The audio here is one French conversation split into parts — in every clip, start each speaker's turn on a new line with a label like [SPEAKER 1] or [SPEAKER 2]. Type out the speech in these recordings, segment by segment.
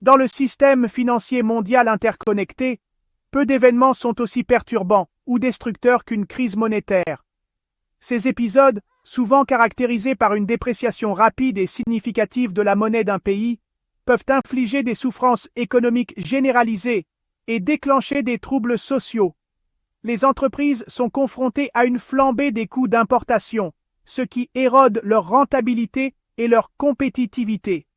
[SPEAKER 1] Dans le système financier mondial interconnecté, peu d'événements sont aussi perturbants ou destructeurs qu'une crise monétaire. Ces épisodes, souvent caractérisés par une dépréciation rapide et significative de la monnaie d'un pays, peuvent infliger des souffrances économiques généralisées et déclencher des troubles sociaux. Les entreprises sont confrontées à une flambée des coûts d'importation, ce qui érode leur rentabilité et leur compétitivité.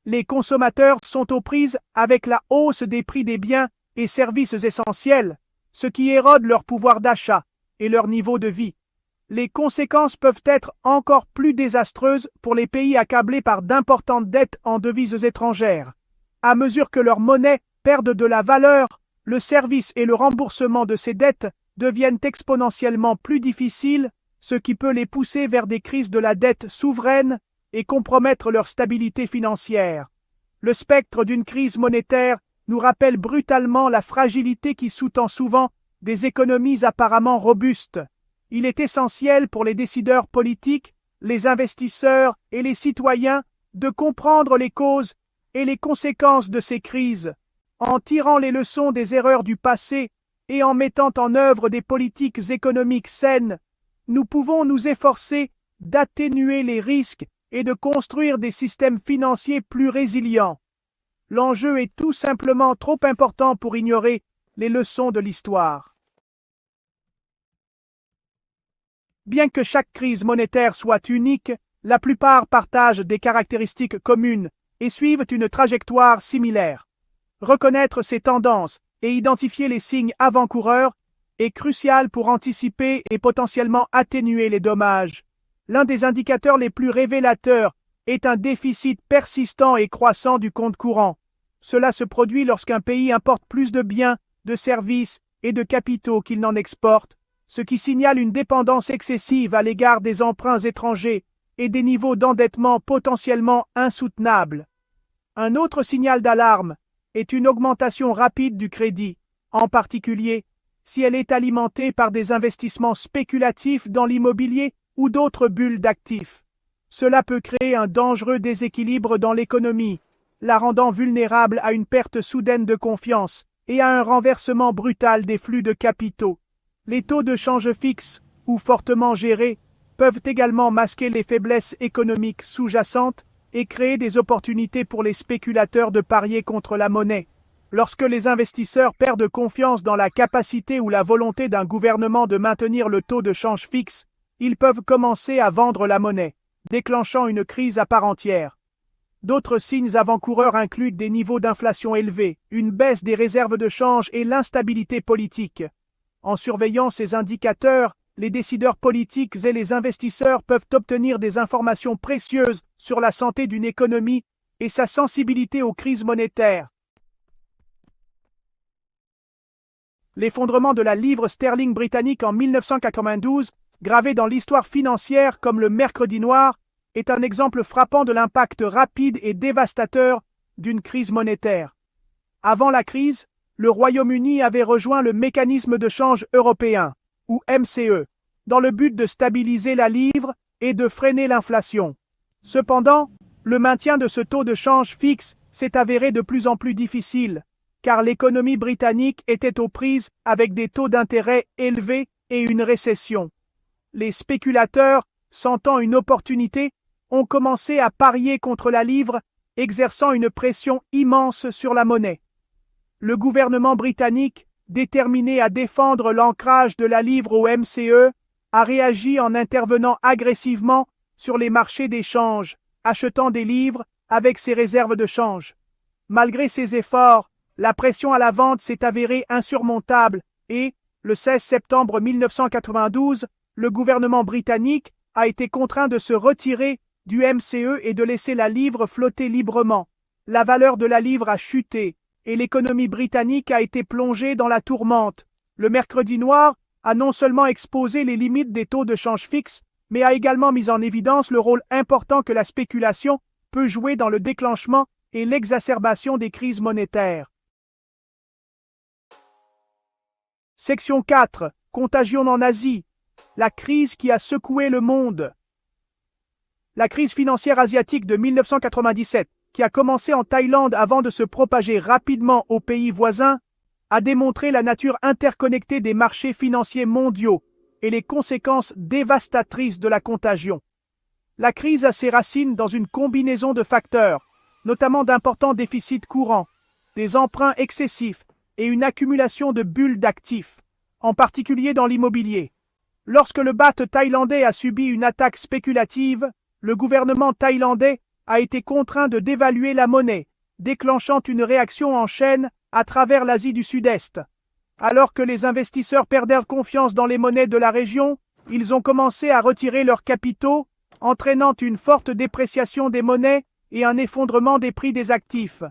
[SPEAKER 1] Les consommateurs sont aux prises avec la hausse des prix des biens et services essentiels, ce qui érode leur pouvoir d'achat et leur niveau de vie. Les conséquences peuvent être encore plus désastreuses pour les pays accablés par d'importantes dettes en devises étrangères. À mesure que leurs monnaies perdent de la valeur, le service et le remboursement de ces dettes deviennent exponentiellement plus difficiles, ce qui peut les pousser vers des crises de la dette souveraine et compromettre leur stabilité financière. Le spectre d'une crise monétaire nous rappelle brutalement la fragilité qui sous-tend souvent des économies apparemment robustes. Il est essentiel pour les décideurs politiques, les investisseurs et les citoyens de comprendre les causes et les conséquences de ces crises, en tirant les leçons des erreurs du passé et en mettant en œuvre des politiques économiques saines. Nous pouvons nous efforcer d'atténuer les risques et de construire des systèmes financiers plus résilients. L'enjeu est tout simplement trop important pour ignorer les leçons de l'histoire. Bien que chaque crise monétaire soit unique, la plupart partagent des caractéristiques communes et suivent une trajectoire similaire. Reconnaître ces tendances et identifier les signes avant-coureurs est crucial pour anticiper et potentiellement atténuer les dommages. L'un des indicateurs les plus révélateurs est un déficit persistant et croissant du compte courant. Cela se produit lorsqu'un pays importe plus de biens, de services et de capitaux qu'il n'en exporte, ce qui signale une dépendance excessive à l'égard des emprunts étrangers et des niveaux d'endettement potentiellement insoutenables. Un autre signal d'alarme est une augmentation rapide du crédit, en particulier si elle est alimentée par des investissements spéculatifs dans l'immobilier ou d'autres bulles d'actifs. Cela peut créer un dangereux déséquilibre dans l'économie, la rendant vulnérable à une perte soudaine de confiance et à un renversement brutal des flux de capitaux. Les taux de change fixes ou fortement gérés peuvent également masquer les faiblesses économiques sous-jacentes et créer des opportunités pour les spéculateurs de parier contre la monnaie. Lorsque les investisseurs perdent confiance dans la capacité ou la volonté d'un gouvernement de maintenir le taux de change fixe, ils peuvent commencer à vendre la monnaie, déclenchant une crise à part entière. D'autres signes avant-coureurs incluent des niveaux d'inflation élevés, une baisse des réserves de change et l'instabilité politique. En surveillant ces indicateurs, les décideurs politiques et les investisseurs peuvent obtenir des informations précieuses sur la santé d'une économie et sa sensibilité aux crises monétaires. L'effondrement de la livre sterling britannique en 1992, gravé dans l'histoire financière comme le mercredi noir, est un exemple frappant de l'impact rapide et dévastateur d'une crise monétaire. Avant la crise, le Royaume-Uni avait rejoint le mécanisme de change européen, ou MCE, dans le but de stabiliser la livre et de freiner l'inflation. Cependant, le maintien de ce taux de change fixe s'est avéré de plus en plus difficile, car l'économie britannique était aux prises avec des taux d'intérêt élevés et une récession. Les spéculateurs, sentant une opportunité, ont commencé à parier contre la livre, exerçant une pression immense sur la monnaie. Le gouvernement britannique, déterminé à défendre l'ancrage de la livre au MCE, a réagi en intervenant agressivement sur les marchés des changes, achetant des livres avec ses réserves de change. Malgré ces efforts, la pression à la vente s'est avérée insurmontable et, le 16 septembre 1992, le gouvernement britannique a été contraint de se retirer du MCE et de laisser la livre flotter librement. La valeur de la livre a chuté et l'économie britannique a été plongée dans la tourmente. Le mercredi noir a non seulement exposé les limites des taux de change fixes, mais a également mis en évidence le rôle important que la spéculation peut jouer dans le déclenchement et l'exacerbation des crises monétaires. Section 4. Contagion en Asie. La crise qui a secoué le monde. La crise financière asiatique de 1997 qui a commencé en Thaïlande avant de se propager rapidement aux pays voisins, a démontré la nature interconnectée des marchés financiers mondiaux et les conséquences dévastatrices de la contagion. La crise a ses racines dans une combinaison de facteurs, notamment d'importants déficits courants, des emprunts excessifs et une accumulation de bulles d'actifs, en particulier dans l'immobilier. Lorsque le baht thaïlandais a subi une attaque spéculative, le gouvernement thaïlandais a été contraint de dévaluer la monnaie, déclenchant une réaction en chaîne à travers l'Asie du Sud-Est. Alors que les investisseurs perdèrent confiance dans les monnaies de la région, ils ont commencé à retirer leurs capitaux, entraînant une forte dépréciation des monnaies et un effondrement des prix des actifs.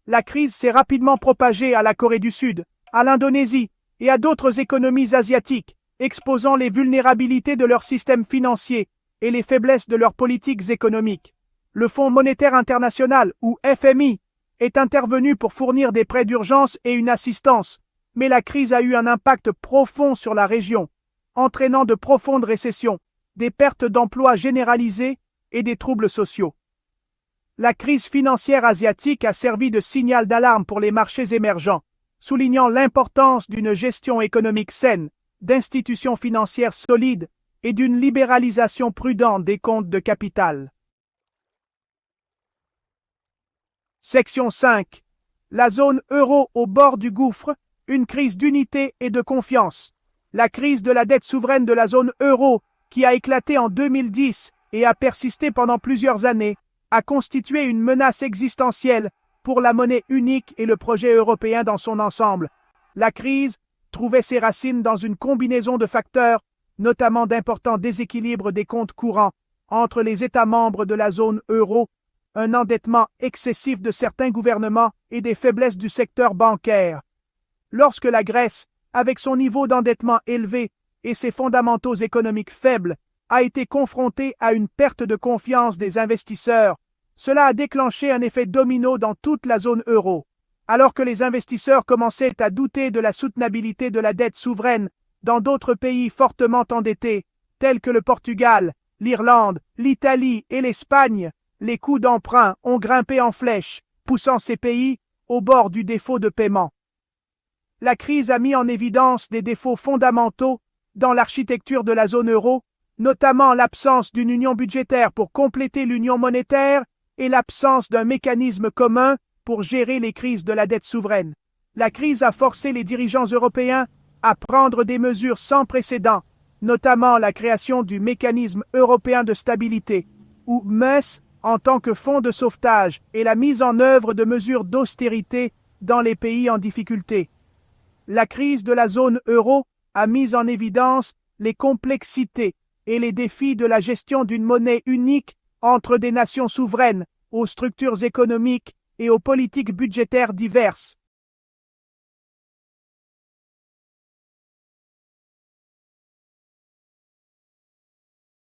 [SPEAKER 1] La crise s'est rapidement propagée à la Corée du Sud, à l'Indonésie et à d'autres économies asiatiques, exposant les vulnérabilités de leur système financier et les faiblesses de leurs politiques économiques. Le Fonds monétaire international, ou FMI, est intervenu pour fournir des prêts d'urgence et une assistance, mais la crise a eu un impact profond sur la région, entraînant de profondes récessions, des pertes d'emplois généralisées et des troubles sociaux. La crise financière asiatique a servi de signal d'alarme pour les marchés émergents, soulignant l'importance d'une gestion économique saine, d'institutions financières solides et d'une libéralisation prudente des comptes de capital. Section 5. La zone euro au bord du gouffre, une crise d'unité et de confiance. La crise de la dette souveraine de la zone euro, qui a éclaté en 2010 et a persisté pendant plusieurs années, a constitué une menace existentielle pour la monnaie unique et le projet européen dans son ensemble. La crise trouvait ses racines dans une combinaison de facteurs, notamment d'importants déséquilibres des comptes courants entre les États membres de la zone euro, un endettement excessif de certains gouvernements et des faiblesses du secteur bancaire. Lorsque la Grèce, avec son niveau d'endettement élevé et ses fondamentaux économiques faibles, a été confrontée à une perte de confiance des investisseurs, cela a déclenché un effet domino dans toute la zone euro. Alors que les investisseurs commençaient à douter de la soutenabilité de la dette souveraine dans d'autres pays fortement endettés, tels que le Portugal, l'Irlande, l'Italie et l'Espagne, les coûts d'emprunt ont grimpé en flèche, poussant ces pays au bord du défaut de paiement. La crise a mis en évidence des défauts fondamentaux dans l'architecture de la zone euro, notamment l'absence d'une union budgétaire pour compléter l'union monétaire et l'absence d'un mécanisme commun pour gérer les crises de la dette souveraine. La crise a forcé les dirigeants européens à prendre des mesures sans précédent, notamment la création du mécanisme européen de stabilité, ou MES, en tant que fonds de sauvetage et la mise en œuvre de mesures d'austérité dans les pays en difficulté. La crise de la zone euro a mis en évidence les complexités et les défis de la gestion d'une monnaie unique entre des nations souveraines, aux structures économiques et aux politiques budgétaires diverses.